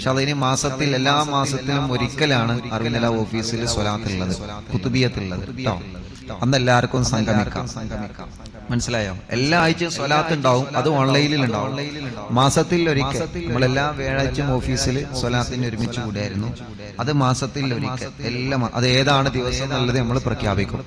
പക്ഷെ അതിന് മാസത്തിൽ എല്ലാ മാസത്തിലും ഒരിക്കലാണ് അറിവിനില ഓഫീസിൽ സ്വലാത്തുള്ളത്, കുത്തുബിയത്തുള്ളത് കേട്ടോ. അന്ന് എല്ലാവർക്കും സംഗമിക്കാം. മനസ്സിലായോ? എല്ലാ ആഴ്ചയും സ്വലാത്ത് ഉണ്ടാവും, അത് ഓൺലൈനിൽ ഉണ്ടാവും. മാസത്തിൽ ഒരിക്കൽ നമ്മളെല്ലാ വ്യാഴാഴ്ചയും ഓഫീസിൽ സ്വലാത്തിന് ഒരുമിച്ച് കൂടിയായിരുന്നു. അത് മാസത്തിൽ ഒരിക്കൽ അത് ഏതാണ് ദിവസം എന്നുള്ളത് നമ്മൾ പ്രഖ്യാപിക്കും.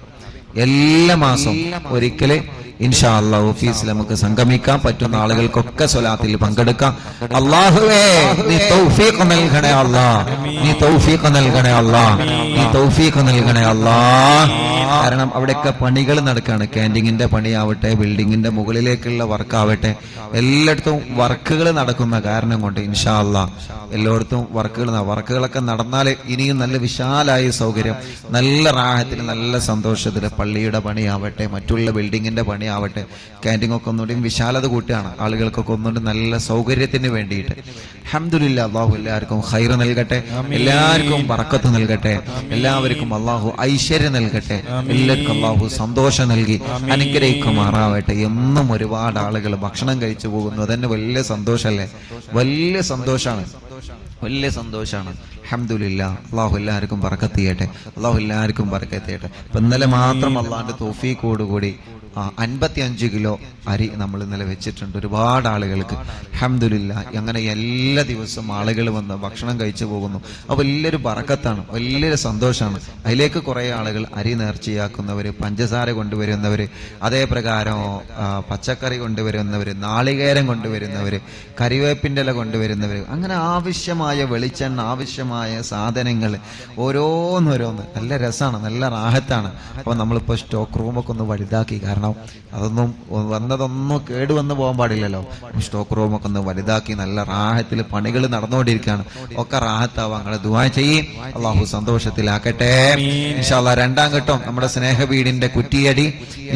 എല്ലാ മാസവും ഒരിക്കല് ഇൻഷാ അല്ലാഹ് ഓഫീസിൽ നമുക്ക് സംഗമിക്കാൻ പറ്റുന്ന ആളുകൾക്കൊക്കെ സ്വലാത്തിൽ പങ്കെടുക്കാം. അല്ലാഹുവേ നീ തൗഫീഖ് നൽകണേ അല്ലാഹ്, നീ തൗഫീഖ് നൽകണേ അല്ലാഹ്, നീ തൗഫീഖ് നൽകണേ അല്ലാഹ്. കാരണം അവിടെയൊക്കെ പണികൾ നടക്കുകയാണ്. ക്യാൻറ്റീനിന്റെ പണിയാവട്ടെ, ബിൽഡിങ്ങിന്റെ മുകളിലേക്കുള്ള വർക്കാവട്ടെ, എല്ലായിടത്തും വർക്കുകൾ നടക്കുന്ന കാരണം കൊണ്ട് ഇൻഷാ അല്ലാഹ് എല്ലായിടത്തും വർക്കുകളൊക്കെ നടന്നാൽ ഇനിയും നല്ല വിശാലായ സൗകര്യം, നല്ല റാഹത്തിൽ, നല്ല സന്തോഷത്തിൽ പള്ളിയുടെ പണിയാവട്ടെ, മറ്റുള്ള ബിൽഡിങ്ങിന്റെ പണിയാവട്ടെ, ക്യാൻറ്റീനൊക്കെ ഒന്നുകൂടി വിശാലത കൂട്ടുകയാണ് ആളുകൾക്കൊക്കെ ഒന്നുകൂടി നല്ല സൗകര്യത്തിന് വേണ്ടിയിട്ട്. അൽഹംദുലില്ലാഹ്. അല്ലാഹു എല്ലാവർക്കും ഖൈർ നൽകട്ടെ, എല്ലാവർക്കും ബറക്കത്ത് നൽകട്ടെ, എല്ലാവർക്കും അല്ലാഹു ഐശ്വര്യം നൽകട്ടെ, എല്ലാവർക്കും അല്ലാഹു സന്തോഷം നൽകി അനുഗ്രഹിക്കുമാറാവട്ടെ. എന്നും ഒരുപാട് ആളുകൾ ഭക്ഷണം കഴിച്ചു പോകുന്നു, അതന്നെ വലിയ സന്തോഷമല്ലേ? വലിയ സന്തോഷമാണ്, വലിയ സന്തോഷമാണ്. അൽഹംദുലില്ലാഹ്. അല്ലാഹു എല്ലാവർക്കും ബറക്കത്ത് ചെയ്യട്ടെ, അല്ലാഹു എല്ലാവർക്കും ബറക്കത്ത് ചെയ്യട്ടെ. ഇപ്പൊ ഇന്നലെ മാത്രം അല്ലാഹുവിന്റെ തൗഫീഖോടുകൂടി 55 കിലോ അരി നമ്മൾ ഇന്നലെ വെച്ചിട്ടുണ്ട് ഒരുപാട് ആളുകൾക്ക്. അൽഹംദുലില്ലാഹ്. അങ്ങനെ എല്ലാ ദിവസവും ആളുകൾ വന്ന് ഭക്ഷണം കഴിച്ചു പോകുന്നു. അപ്പോൾ വലിയൊരു ബറക്കത്താണ്, വലിയൊരു സന്തോഷമാണ്. അതിലേക്ക് കുറേ ആളുകൾ അരി നേർച്ചയാക്കുന്നവർ, പഞ്ചസാര കൊണ്ടുവരുന്നവർ, അതേ പ്രകാരം പച്ചക്കറി കൊണ്ടുവരുന്നവർ, നാളികേരം കൊണ്ടുവരുന്നവർ, കരിവേപ്പിൻ്റെ ഇല കൊണ്ടുവരുന്നവർ, അങ്ങനെ ആവശ്യമായ വെളിച്ചെണ്ണ, ആവശ്യമായ സാധനങ്ങൾ ഓരോന്നോരോന്ന്. നല്ല രസമാണ്, നല്ല റാഹത്താണ്. അപ്പോൾ നമ്മളിപ്പോൾ സ്റ്റോക്ക് റൂമൊക്കെ ഒന്ന് വലുതാക്കി. കാരണം അതൊന്നും വന്നതൊന്നും കേടുവന്ന് പോകാൻ പാടില്ലല്ലോ. സ്റ്റോക്ക് റൂമൊക്കെ ഒന്ന് വലുതാക്കി നല്ല റാഹത്തിൽ പണികൾ നടന്നുകൊണ്ടിരിക്കുകയാണ്. ഒക്കെ റാഹത്താവാം. നിങ്ങൾ ദുആ ചെയ്യും, അല്ലാഹു സന്തോഷത്തിലാക്കട്ടെ. ഇൻഷാ അല്ലാഹ് രണ്ടാം ഘട്ടം നമ്മുടെ സ്നേഹ വീടിന്റെ കുറ്റിയടി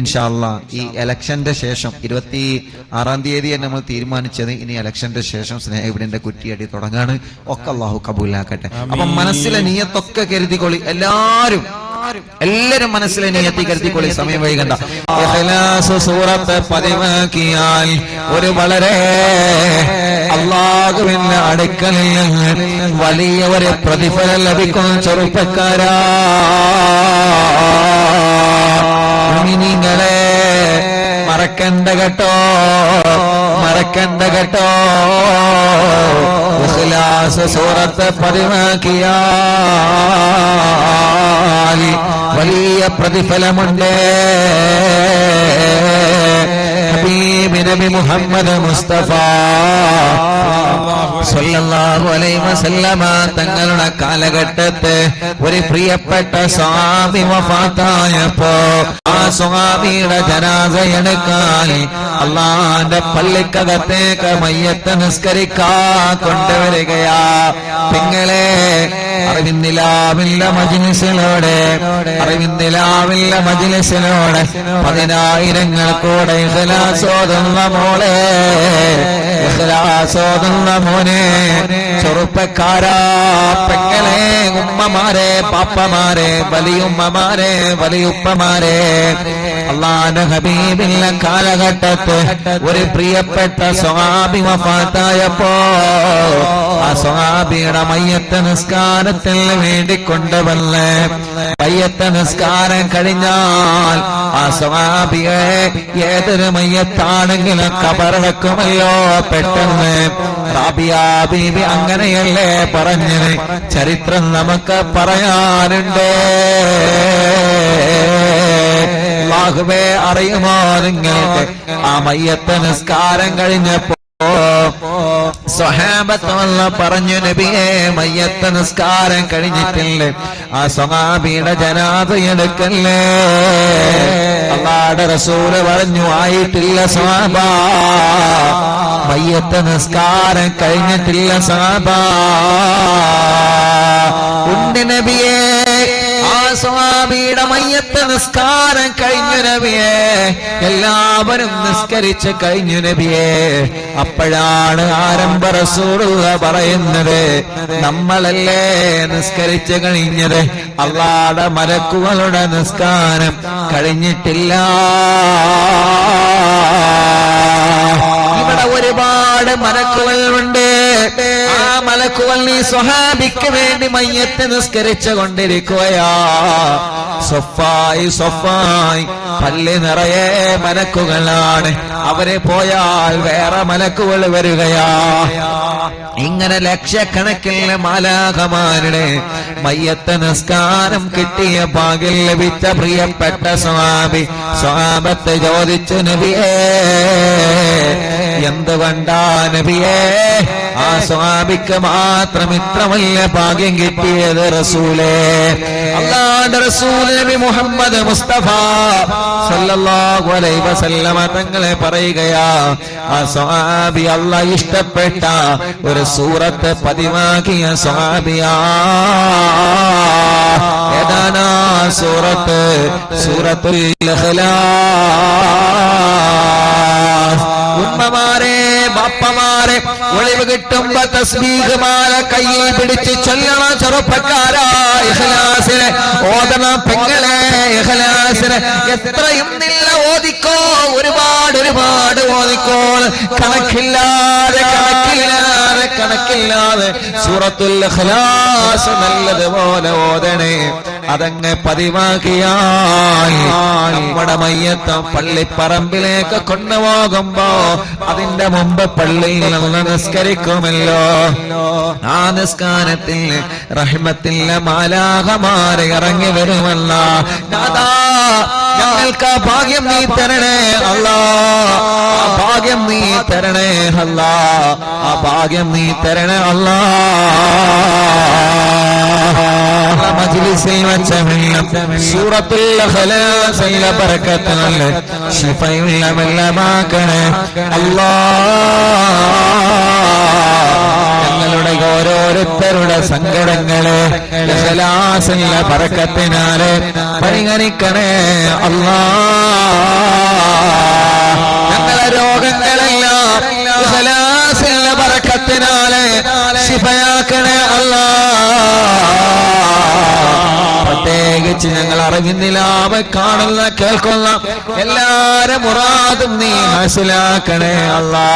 ഇൻഷാ അല്ലാഹ് ഈ ഇലക്ഷന്റെ ശേഷം 26-ാം തീയതി നമ്മൾ തീരുമാനിച്ചത്. ഇനി ഇലക്ഷന്റെ ശേഷം സ്നേഹ വീടിന്റെ കുറ്റിയടി തുടങ്ങാണ്. ഒക്കെ അല്ലാഹു കബൂലാക്കട്ടെ. അപ്പൊ മനസ്സിലെ നിയത്തൊക്കെ കരുതിക്കൊള്ളി. എല്ലാരും മനസ്സിലെ നിയത്തി കരുതിക്കൊള്ളി. സമയം വൈകണ്ട. ഇഖ്ലാസ് സൂറത്ത് പതിവാക്കിയാൽ ഒരു വളരെ അല്ലാഹുവിന്റെ അടുക്കലിൽ വലിയ ഒരു പ്രതിഫലം ലഭിക്കും. ചെറുപ്പക്കാരാ, മുഅ്മിനീങ്ങളെ മറക്കണ്ട കേട്ടോ, മറക്കണ്ട കേട്ടോ. ഇഖ്ലാസ് സൂറത്ത് പതിവാക്കിയാൽ വലിയ പ്രതിഫലമുണ്ട്. ഹബീബ് നബി മുഹമ്മദ് മുസ്തഫ സല്ലല്ലാഹു അലൈഹി വസല്ലമ തങ്ങളുടെ കാലഘട്ടത്തെ ഒരു പ്രിയപ്പെട്ട സ്വഹാബി വഫാത്തായപ്പോ ആ സ്വഹാബിയുടെ ജനാസ എടുക്കാൻ അല്ലാഹുവിന്റെ പള്ളിക്കകത്തേക്ക് മയ്യത്ത് നിസ്കരിക്കാൻ കൊണ്ടുവരികയാ. നിങ്ങളെ അറിവിന്ദിലാവില്ല മജ്ലിസിലൂടെ, അറിവിന്ദിലാവില്ല മജ്ലിസിലൂടെ 10,000 കൂടെ ഇഖ്ലാസോതുന്ന മോളെ, ഇഖ്ലാസോതുന്ന മോനെ, ചെറുപ്പക്കാരാ, പെങ്ങളെ, ഉമ്മമാരെ, പാപ്പമാരെ, വലിയുമ്മമാരെ, വലിയുപ്പമാരെ, അല്ലാഹുവിന്റെ ഹബീബിന്റെ കാലഘട്ടത്ത് ഒരു പ്രിയപ്പെട്ട സ്വഹാബി വഫാത്തായപ്പോ ആ സ്വഹാബിയുടെ മയ്യത്ത് നിസ്കാരത്തിന് വേണ്ടി കൊണ്ടുവന്ന് മയ്യത്ത് നിസ്കാരം കഴിഞ്ഞാൽ ആ സ്വഹാബിയെ ഏതൊരു മയ്യത്താണെങ്കിലും ഖബറടക്കുമല്ലോ പെട്ടെന്ന്. റാബിയ ബീബി അങ്ങനെയല്ലേ പറഞ്ഞത്? ചരിത്രം നമുക്ക് പറയാനുണ്ട്. അല്ലാഹുവേ അറിയുമോ നിങ്ങൾക്ക്? ആ മയ്യത്ത് നിസ്കാരം കഴിഞ്ഞപ്പോ സ്വഹാബത്ത് പറഞ്ഞു, നബിയെ മയ്യത്ത് നിസ്കാരം കഴിഞ്ഞിട്ടില്ലേ, ആ സ്വഹാബിയുടെ ജനാസ എടുക്കല്ലേ. അല്ലാഹുവിന്റെ റസൂല് പറഞ്ഞു, ആയിട്ടില്ല സ്വഹാബ, മയ്യത്ത് നിസ്കാരം കഴിഞ്ഞിട്ടില്ല സ്വഹാബ. ഉണ്ട് നബിയെ, ആ സ്വഹാബിയുടെ മയ്യത്ത് നിസ്കാരം കഴിഞ്ഞു നബിയെ, എല്ലാവരും നിസ്കരിച്ച് കഴിഞ്ഞു നബിയെ. അപ്പോഴാണ് ആരംഭ റസൂലുള്ള പറയുന്നത്, നമ്മളല്ലേ നിസ്കരിച്ച് കഴിഞ്ഞത്, അല്ലാഹുവിന്റെ മലക്കുകളുടെ നിസ്കാരം കഴിഞ്ഞിട്ടില്ല. ഇവിടെ ഒരുപാട് മലക്കുകൾ ഉണ്ട്. ആ മലക്കുകൾ ഈ സ്വഹാബിക്ക് വേണ്ടി മയ്യത്ത് നിസ്കരിച്ചു കൊണ്ടിരിക്കുകയാ. സ്വഫായി പള്ളി നിറയെ മലക്കുകളാണ്. അവരെ പോയാൽ വേറെ മലക്കുകൾ വരികയാ. ഇങ്ങനെ ലക്ഷക്കണക്കിന് മാലാഖമാരുടെ മയ്യത്ത് നിസ്കാരം കിട്ടിയ ഭാഗ്യം ലഭിച്ച പ്രിയപ്പെട്ട സ്വഹാബത്ത് ചോദിച്ചു, നബിയേ എന്തുകൊണ്ടാ നബിയേ ആ സ്വഹാബിക്ക് മാത്രം ഇത്ര വലിയ ഭാഗ്യം കിട്ടിയത്? റസൂലേ, അല്ലാഹുവിന്റെ റസൂൽ നബി മുഹമ്മദ് മുസ്തഫ സല്ലല്ലാഹു അലൈഹി വസല്ലമ തങ്ങളെ പറയുകയാ, ആ സ്വഹാബി അല്ലാഹ് ഇഷ്ടപ്പെട്ട ഒരു സൂറത്ത് പതിവാക്കിയ സ്വഹാബിയാ. ഏതാണ് സൂറത്ത്? സൂറത്തുൽ ഇഖ്ലാസ്. ഉമ്മമാരെ, ബാപ്പമാരെ, ഒളിവ് കിട്ടുമ്പോ തസ്ബീഹ് മാല കയ്യിൽ പിടിച്ച് ചൊല്ലണം ചെറുപ്പക്കാരാ. ഇഖ്ലാസിനെ ഓതണം പെങ്ങളെ. ഇഖ്ലാസിനെ എത്രയും നില്ല ഓതിക്കോ, ഒരുപാട് ഓതിക്കോ. കണക്കില്ലാതെ സൂറത്തുൽ ഇഖ്ലാസ് നല്ലതുപോലെ ഓതണേ. അതങ്ങ് പതിവാക്കിയാൽ നമ്മുടെ മയ്യത്തം പള്ളിപ്പറമ്പിലേക്ക് കൊണ്ടുപോകുമ്പോ അതിന്റെ മുമ്പ് പള്ളിയിൽ നിന്ന് നിസ്കരിക്കുമല്ലോ. ആ നിസ്കാരത്തിൽ റഹ്മത്തിന്റെ മാലാഖമാരെ ഇറങ്ങി വരുമല്ല. ഞങ്ങൾക്ക് ആ ഭാഗ്യം നീ തരണേ അല്ലാ, ആ ഭാഗ്യം നീ തരണേ അല്ലാ, ആ ഭാഗ്യം നീ തരണേ അല്ലാ. മജ്ലിസിൽ വെച്ച സൂറത്തുൽ ഇഖ്ലാസിലെ ബറകത്താൽ ശിഫയുള്ള വെള്ളമാക്കണേ അല്ലാ. ഞങ്ങളുടെ ഓരോരുത്തരുടെ സങ്കടങ്ങളെ ഇഖ്ലാസിലെ ബറകത്തിനാലെ പരിഹരിക്കണേ അല്ലാ. ഞങ്ങളുടെ രോഗങ്ങളെല്ലാം ഇഖ്ലാസിലെ ബറകത്തിനാലെ ശിഫയാക്കണേ അല്ലാ. പ്രത്യേകിച്ച് ഞങ്ങൾ അറിവിന്നിലാവ് കാണുന്ന കേൾക്കുന്ന എല്ലാരും മുറാദും നീ മനസ്സിലാക്കണേ അല്ലാ.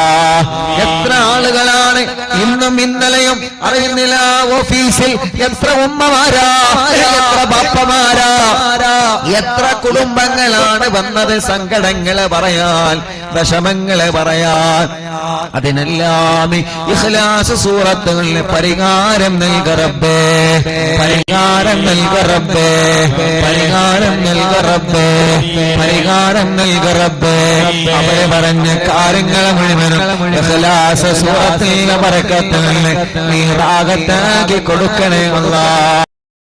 എത്ര ആളുകളാണ് ഇന്നും ഇന്നലെയും അറിവിന്നില്ല ഓഫീസിൽ? എത്ര ഉമ്മമാരാ, എത്ര ബാപ്പമാരാ, എത്ര കുടുംബങ്ങളാണ് വന്നത് സങ്കടങ്ങളെ പറയാൻ, വിഷമങ്ങളെ പറയാൻ. അതിനെല്ലാം ഇഖ്ലാസ് സൂറത്തുകളിൽ പരിഹാരം നൽക റബ്ബേ, പരിഹാരം നൽക റബ്ബേ, പരിഹാരം നൽക റബ്ബേ, പരിഹാരം നൽക റബ്ബേ. അവരെ പറഞ്ഞ കാര്യങ്ങൾ മുഴുവനും ഇഖ്ലാസ് സൂറത്തിലെ ബറകത്തിൽ നീ റാഹത്താക്കി കൊടുക്കണേ അല്ലാഹ്.